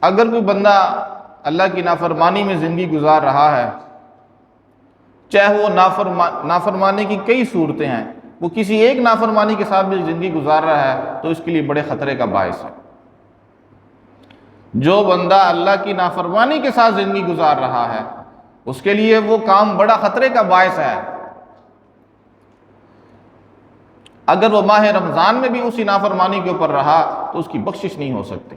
اگر کوئی بندہ اللہ کی نافرمانی میں زندگی گزار رہا ہے، چاہے وہ نافرمانی کی کئی صورتیں ہیں، وہ کسی ایک نافرمانی کے ساتھ بھی زندگی گزار رہا ہے تو اس کے لیے بڑے خطرے کا باعث ہے۔ جو بندہ اللہ کی نافرمانی کے ساتھ زندگی گزار رہا ہے اس کے لیے وہ کام بڑا خطرے کا باعث ہے۔ اگر وہ ماہ رمضان میں بھی اسی نافرمانی کے اوپر رہا تو اس کی بخشش نہیں ہو سکتی۔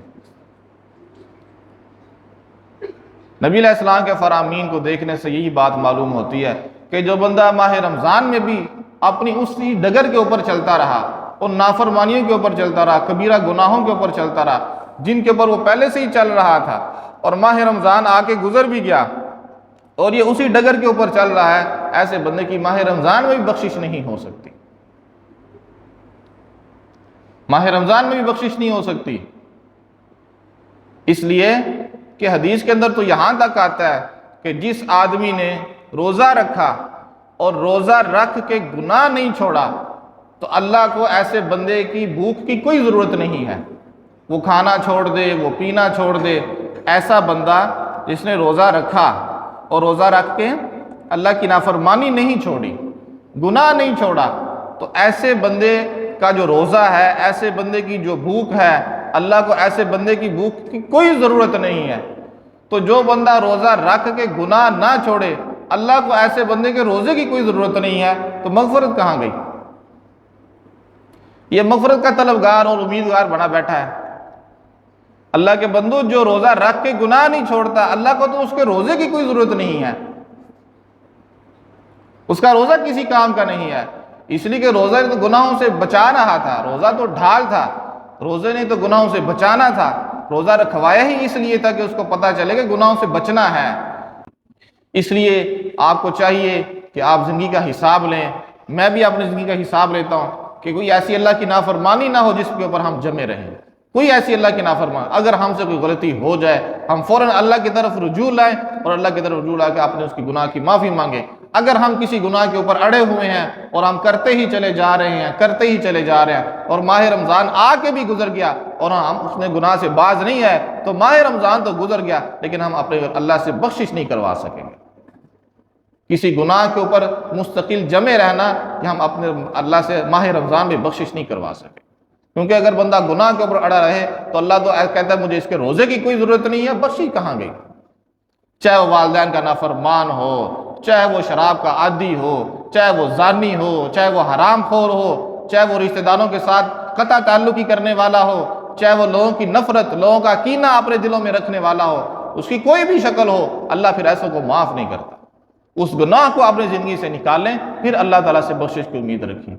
نبی علیہ السلام کے فرامین کو دیکھنے سے یہی بات معلوم ہوتی ہے کہ جو بندہ ماہ رمضان میں بھی اپنی اسی ڈگر کے اوپر چلتا رہا، ان نافرمانیوں کے اوپر چلتا رہا، کبیرہ گناہوں کے اوپر چلتا رہا جن کے اوپر وہ پہلے سے ہی چل رہا تھا، اور ماہ رمضان آ کے گزر بھی گیا اور یہ اسی ڈگر کے اوپر چل رہا ہے، ایسے بندے کی ماہ رمضان میں بھی بخشش نہیں ہو سکتی۔ ماہ رمضان میں بھی بخشش نہیں ہو سکتی، اس لیے کہ حدیث کے اندر تو یہاں تک آتا ہے کہ جس آدمی نے روزہ رکھا اور روزہ رکھ کے گناہ نہیں چھوڑا تو اللہ کو ایسے بندے کی بھوک کی کوئی ضرورت نہیں ہے، وہ کھانا چھوڑ دے، وہ پینا چھوڑ دے۔ ایسا بندہ جس نے روزہ رکھا اور روزہ رکھ کے اللہ کی نافرمانی نہیں چھوڑی، گناہ نہیں چھوڑا، تو ایسے بندے کا جو روزہ ہے، ایسے بندے کی جو بھوک ہے، اللہ کو ایسے بندے کی بھوک کی کوئی ضرورت نہیں ہے۔ تو جو بندہ روزہ رکھ کے گناہ نہ چھوڑے، اللہ کو ایسے بندے کے روزے کی کوئی ضرورت نہیں ہے، تو مغفرت کہاں گئی؟ یہ مغفرت کا طلبگار اور امیدوار بنا بیٹھا ہے۔ اللہ کے بندو، جو روزہ رکھ کے گناہ نہیں چھوڑتا، اللہ کو تو اس کے روزے کی کوئی ضرورت نہیں ہے، اس کا روزہ کسی کام کا نہیں ہے، اس لیے کہ روزہ تو گناہوں سے بچا رہا تھا، روزہ تو ڈھال تھا، روزے نے تو گناہوں سے بچانا تھا۔ روزہ رکھوایا ہی اس لیے تھا کہ اس کو پتہ چلے کہ گناہوں سے بچنا ہے۔ اس لیے آپ کو چاہیے کہ آپ زندگی کا حساب لیں، میں بھی اپنی زندگی کا حساب لیتا ہوں کہ کوئی ایسی اللہ کی نافرمانی نہ ہو جس کے اوپر ہم جمے رہیں، کوئی ایسی اللہ کی نافرمانی۔ اگر ہم سے کوئی غلطی ہو جائے، ہم فوراً اللہ کی طرف رجوع لائیں اور اللہ کی طرف رجوع لا کے اپنے اس کی گناہ کی معافی مانگیں۔ اگر ہم کسی گناہ کے اوپر اڑے ہوئے ہیں اور ہم کرتے ہی چلے جا رہے ہیں، کرتے ہی چلے جا رہے ہیں، اور ماہ رمضان آ کے بھی گزر گیا اور ہم اس نے گناہ سے باز نہیں ہے، تو ماہ رمضان تو گزر گیا لیکن ہم اپنے اللہ سے بخشش نہیں کروا سکیں گے۔ کسی گناہ کے اوپر مستقل جمے رہنا کہ ہم اپنے اللہ سے ماہ رمضان میں بخشش نہیں کروا سکیں، کیونکہ اگر بندہ گناہ کے اوپر اڑا رہے تو اللہ تو کہتا ہے مجھے اس کے روزے کی کوئی ضرورت نہیں ہے، بخشش کہاں گئی؟ چاہے وہ والدین کا نافرمان ہو، چاہے وہ شراب کا عادی ہو، چاہے وہ زانی ہو، چاہے وہ حرام خور ہو، چاہے وہ رشتہ داروں کے ساتھ قطع تعلقی کرنے والا ہو، چاہے وہ لوگوں کی نفرت، لوگوں کا کینہ اپنے دلوں میں رکھنے والا ہو، اس کی کوئی بھی شکل ہو، اللہ پھر ایسوں کو معاف نہیں کرتا۔ اس گناہ کو اپنی زندگی سے نکالیں، پھر اللہ تعالیٰ سے بخشش کی امید رکھیں۔